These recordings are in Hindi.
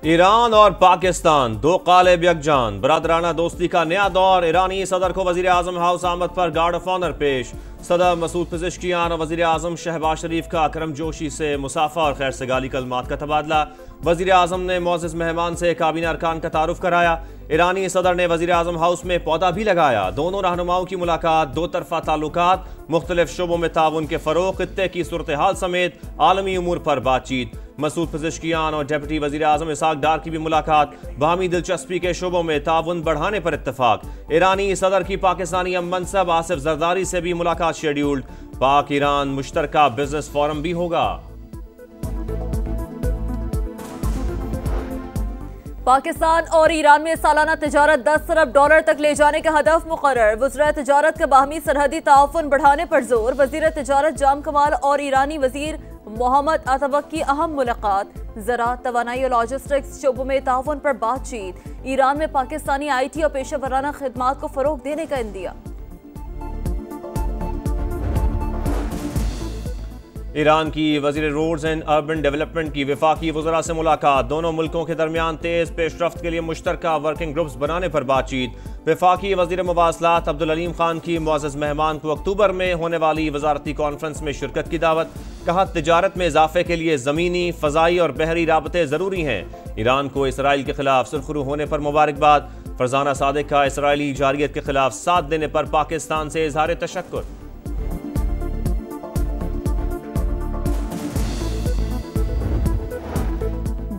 ईरान और पाकिस्तान दो कालिब यकजान, बरादराना दोस्ती का नया दौर। ईरानी सदर को वजीर आजम हाउस आमद पर गार्ड ऑफ ऑनर पेश। सदर मसूद पेज़ेश्कियान और वजीर आजम शहबाज शरीफ का करम जोशी से मुसाफा और खैर सगाली कलमात का तबादला। वजीर आजम ने मोअज़्ज़िज़ मेहमान से काबीना अरकान का तारुफ कराया। ईरानी सदर ने वजीर आजम हाउस में पौधा भी लगाया। दोनों रहनुमाओं की मुलाकात, दो तरफा ताल्लुकात, मुख्तलिफ शोबों में ताउन के फरोग, खित्ते की सूरत हाल समेत आलमी उमूर पर बातचीत। मसूद पेज़ेश्कियान और डिप्टी वजीर आजम इसहाक डार की भी मुलाकात, बाहमी दिलचस्पी के शोबों में ताउन बढ़ाने पर इत्तफाक। ईरानी सदर की पाकिस्तानी मनसब आसिफ जरदारी से भी मुलाकात शेड्यूल्ड। पाक ईरान मुश्तरका बिजनेस फोरम भी होगा। पाकिस्तान और ईरान में सालाना तिजारत 10 अरब डॉलर तक ले जाने का हदफ मुकर्रर। वज़ीर तिजारत का बाहमी सरहदी ताउन बढ़ाने पर जोर। वज़ीर तिजारत जाम कमाल और ईरानी वज़ीर मोहम्मद अतबक की अहम मुलाकात। ज़राअत, तवानाई और लॉजिस्टिक्स शोबों में ताउन पर बातचीत। ईरान में पाकिस्तानी IT और पेशा वराना खिदमात को फरोग देने का इंदिया। ईरान की वज़ीर रोड्स एंड अर्बन डेवलपमेंट की वफाकी वज़रा से मुलाकात। दोनों मुल्कों के दरमियान तेज पेशरफ्त के लिए मुश्तरका वर्किंग ग्रुप्स बनाने पर बातचीत। वफाकी वज़ीर मवासलात अब्दुल अलीम खान की मुअज़्ज़ज़ मेहमान को अक्टूबर में होने वाली वज़ारती कॉन्फ्रेंस में शिरकत की दावत। कहा, तिजारत में इजाफे के लिए ज़मीनी, फ़ज़ाई और बहरी राबते ज़रूरी हैं। ईरान को इसराइल के खिलाफ सुरखरू होने पर मुबारकबाद। फरजाना सादिक का इसराइली जारियत के खिलाफ साथ देने पर पाकिस्तान से इजहार तशक्कुर।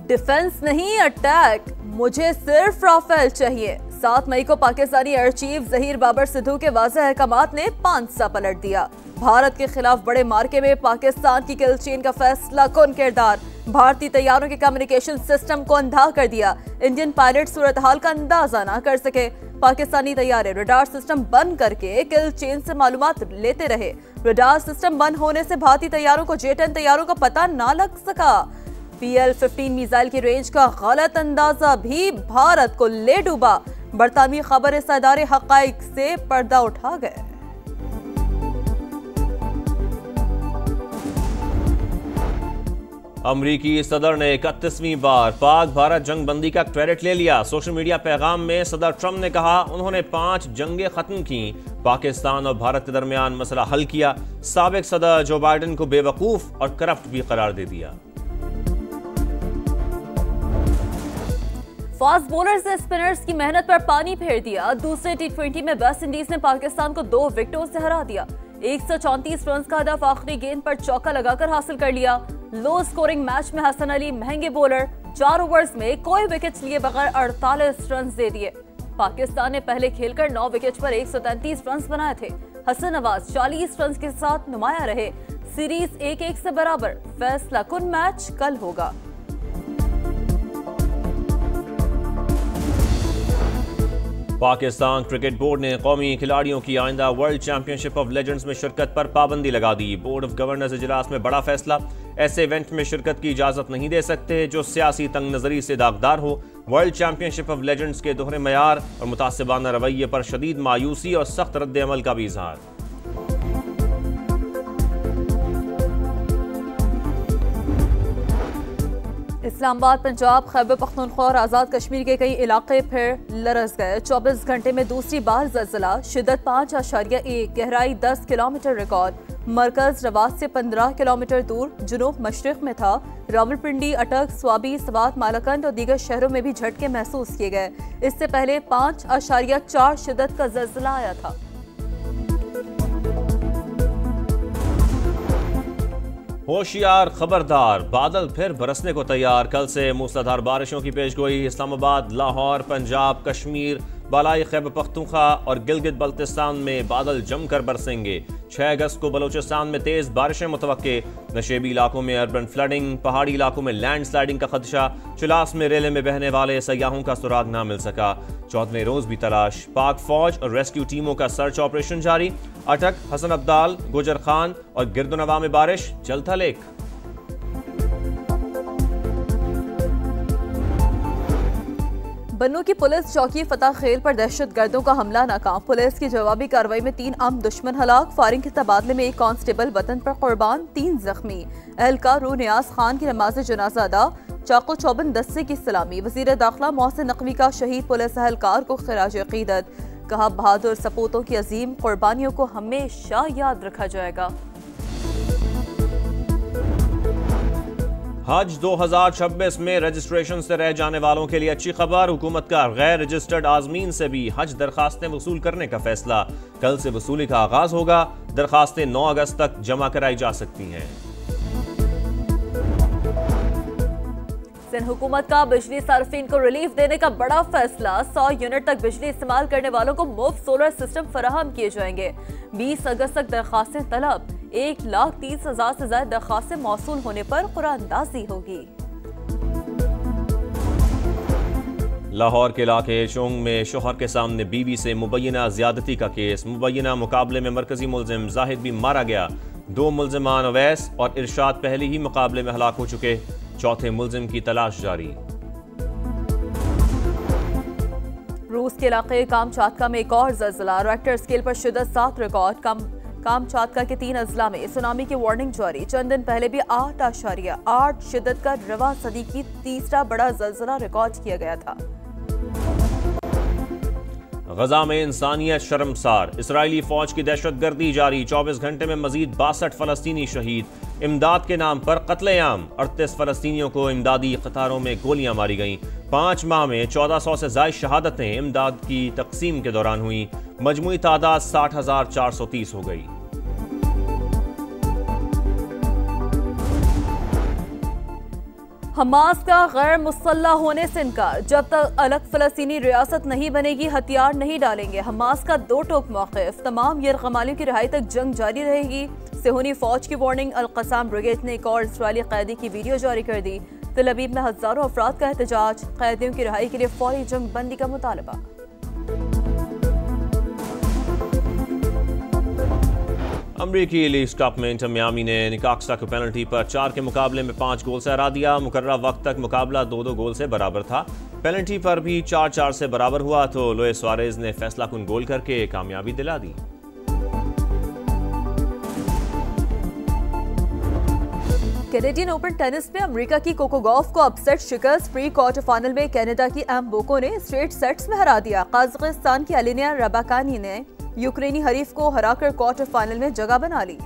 डिफेंस नहीं, अटैक। मुझे सिर्फ राफेल चाहिए। 7 मई को पाकिस्तानी एयर चीफ जहीर बाबर सिद्धू के वाज़ेह अहकामात ने पांसा पलट दिया। भारत के खिलाफ बड़े मार्के में पाकिस्तान की किल चेन का फैसला कौन किरदार। भारतीय तैयारों के कम्युनिकेशन सिस्टम को अंधा कर दिया। इंडियन पायलट सूरत हाल का अंदाजा ना कर सके। पाकिस्तानी तैयारे रडार सिस्टम बंद करके किल चेन से मालूमात लेते रहे। रडार सिस्टम बंद होने से भारतीय तैयारों को J-10 तैयारों का पता ना लग सका। PL-15 मिसाइल की रेंज का गलत अंदाजा भी भारत को ले डूबा। बरतानवी खबर इस इदारे हक़ाइक़ से पर्दा उठा गए। अमरीकी सदर ने 31वीं बार पाक भारत जंग बंदी का क्रेडिट ले लिया। सोशल मीडिया पैगाम में सदर ट्रंप ने कहा, उन्होंने 5 जंगें खत्म की, पाकिस्तान और भारत के दरमियान मसला हल किया। साबिक सदर जो बाइडन को बेवकूफ और करप्ट भी करार दे दिया। फास्ट बॉलर्स ने स्पिनर्स की मेहनत पर पानी फेर दिया। दूसरे T20 में वेस्ट इंडीज ने पाकिस्तान को 2 विकेटों से हरा दिया। 134 रन का हदफ आखिरी गेंद पर चौका लगाकर हासिल कर लिया। लो स्कोरिंग मैच में हसन अली महंगे बॉलर 4 ओवर्स में कोई विकेट लिए बगैर 48 रन दे दिए। पाकिस्तान ने पहले खेलकर 9 विकेट पर 133 रन बनाए थे। हसन नवाज 40 रन के साथ नुमाया रहे। सीरीज 1-1 से बराबर। फैसला कुन मैच कल होगा। पाकिस्तान क्रिकेट बोर्ड ने कौमी खिलाड़ियों की आइंदा वर्ल्ड चैंपियनशिप ऑफ लेजेंड्स में शिरकत पर पाबंदी लगा दी। बोर्ड ऑफ गवर्नर्स इजलास में बड़ा फैसला। ऐसे इवेंट में शिरकत की इजाजत नहीं दे सकते जो सियासी तंग नजरी से दागदार हो। वर्ल्ड चैंपियनशिप ऑफ लेजेंड्स के दोहरे मयार और मुतासिबाना रवैये पर शदीद मायूसी और सख्त रद्द अमल का भी इजहार। इस्लामाबाद, पंजाब, खैबर पख्तूनख्वा और आज़ाद कश्मीर के कई इलाके फिर लरस गए। 24 घंटे में दूसरी बार ज़लज़ला। शिद्दत 5.1, गहराई 10 किलोमीटर रिकॉर्ड। मरकज रवात से 15 किलोमीटर दूर जुनूब मशरिक में था। रावलपिंडी, अटक, स्वाबी, सवात, मालाकंड और दीगर शहरों में भी झटके महसूस किए गए। इससे पहले 5.4 शिद्दत का ज़लज़ला आया था। होशियार, खबरदार, बादल फिर बरसने को तैयार। कल से मूसलाधार बारिशों की पेशगोई। इस्लामाबाद, लाहौर, पंजाब, कश्मीर, बालाई खैबर पख्तूनख्वा और गिलगित बल्तिस्तान में बादल जमकर बरसेंगे। 6 अगस्त को बलोचिस्तान में तेज बारिशें मुतवक्के। नशेबी इलाकों में अर्बन फ्लडिंग, पहाड़ी इलाकों में लैंड स्लाइडिंग का खदशा। चिलास में रेले में बहने वाले सयाहों का सुराग ना मिल सका। 14वें रोज भी तलाश। पाक फौज और रेस्क्यू टीमों का सर्च ऑपरेशन जारी। अटक, हसन अब्दाल, गुजर खान और गिरदुनवा में बारिश। जल था लेक। बन्नू की पुलिस चौकी फतह खेल पर दहशतगर्दों का हमला नाकाम। पुलिस की जवाबी कार्रवाई में 3 आम दुश्मन हलाक। फायरिंग के तबादले में 1 कांस्टेबल वतन पर कुर्बान, 3 जख्मी। एहलकार रू नियाज खान की नमाज जनाजा अदा। चाको चौबन दस्ते की सलामी। वजीर दाखिला मोहसिन नकवी का शहीद पुलिस एहलकार को खिराज अकीदत। कहा, बहादुर सपूतों की अजीम कुर्बानियों को हमेशा याद रखा जाएगा। हज 2026 में रजिस्ट्रेशन से रह जाने वालों के लिए अच्छी खबर। हुकूमत का गैर रजिस्टर्ड आजमीन से भी हज दरखास्तें वसूल करने का फैसला। कल से वसूली का आगाज होगा। दरखास्तें 9 अगस्त तक जमा कराई जा सकती हैं। सिंध हुकूमत का बिजली सार्फिन को रिलीफ देने का बड़ा फैसला। 100 यूनिट तक बिजली इस्तेमाल करने वालों को मुफ्त सोलर सिस्टम फराहम किए जाएंगे। 20 अगस्त तक दरखास्तें तलब। 1,30,000 से ज्यादा दरखास्तें मौसूल होने पर कुरानंदाजी होगी। लाहौर के इलाके चोंग में शोहर के सामने बीवी से मुबैना ज्यादती का केस। मुबैना मुकाबले में मरकजी मुलजिम जाहिद भी मारा गया। 2 मुलजिमान अवैस और इरशाद पहले ही मुकाबले में हलाक हो चुके। चौथे मुलजिम की तलाश जारी। रूस के इलाके कामचातका में एक और ज़लज़ला। रेक्टर स्केल पर शिद्दत 7 रिकॉर्ड। कामचातका के 3 अजला में सुनामी की वार्निंग जारी। चंद दिन पहले भी 8.8 शिद्दत का रवा सदी की तीसरा बड़ा ज़लज़ला रिकॉर्ड किया गया था। गजा में इंसानियत शर्मसार। इसराइली फौज की दहशतगर्दी जारी। 24 घंटे में मजीद 62 फलस्तीनी शहीद। इमदाद के नाम पर कत्लेआम। 38 फलस्तीनियों को इमदादी कतारों में गोलियां मारी गईं। 5 माह में 1400 से ज्यादा शहादतें इमदाद की तकसीम के दौरान हुई। मजमूई तादाद 60,430 हो गई। हमास का गैर मुसल्लह होने से इनकार। जब तक अलग फलस्तीनी रियासत नहीं बनेगी हथियार नहीं डालेंगे। हमास का 2 टोक मौक़िफ़। तमाम यरगमालियों की रिहाई तक जंग जारी रहेगी। सेहूनी फौज की वार्निंग। अल-क़साम ब्रिगेड ने एक और इसराइली कैदी की वीडियो जारी कर दी। तल अवीव में हजारों अफराद का एहतजाज। कैदियों की रिहाई के लिए फौरी जंग बंदी का मुतालबा। अमरीकी लीग कप में इंटर मियामी ने निकाक्सा को पेनल्टी पर 4 के मुकाबले में 5 गोल से हरा दिया। मुकर्रर वक्त तक मुकाबला 2-2 गोल से बराबर था। पेनल्टी पर भी 4-4 से बराबर हुआ तो लुइस सुआरेज ने फैसला कुन गोल करके कामयाबी दिला दी। कैनेडियन ओपन टेनिस में अमेरिका की कोको गॉफ को अपसेट शिकस्त। प्री क्वार्टर फाइनल में कनाडा की एम बोको ने स्ट्रेट सेट्स में हरा दिया। कजाकिस्तान की अलिना रबाकानी ने यूक्रेनी हरीफ को हराकर क्वार्टर फाइनल में जगह बना ली।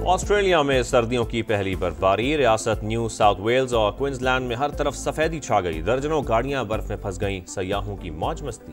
ऑस्ट्रेलिया में सर्दियों की पहली बर्फबारी। रियासत न्यू साउथ वेल्स और क्वींसलैंड में हर तरफ सफेदी छा गई। दर्जनों गाड़ियां बर्फ में फंस गईं। सयाहों की मौज मस्ती।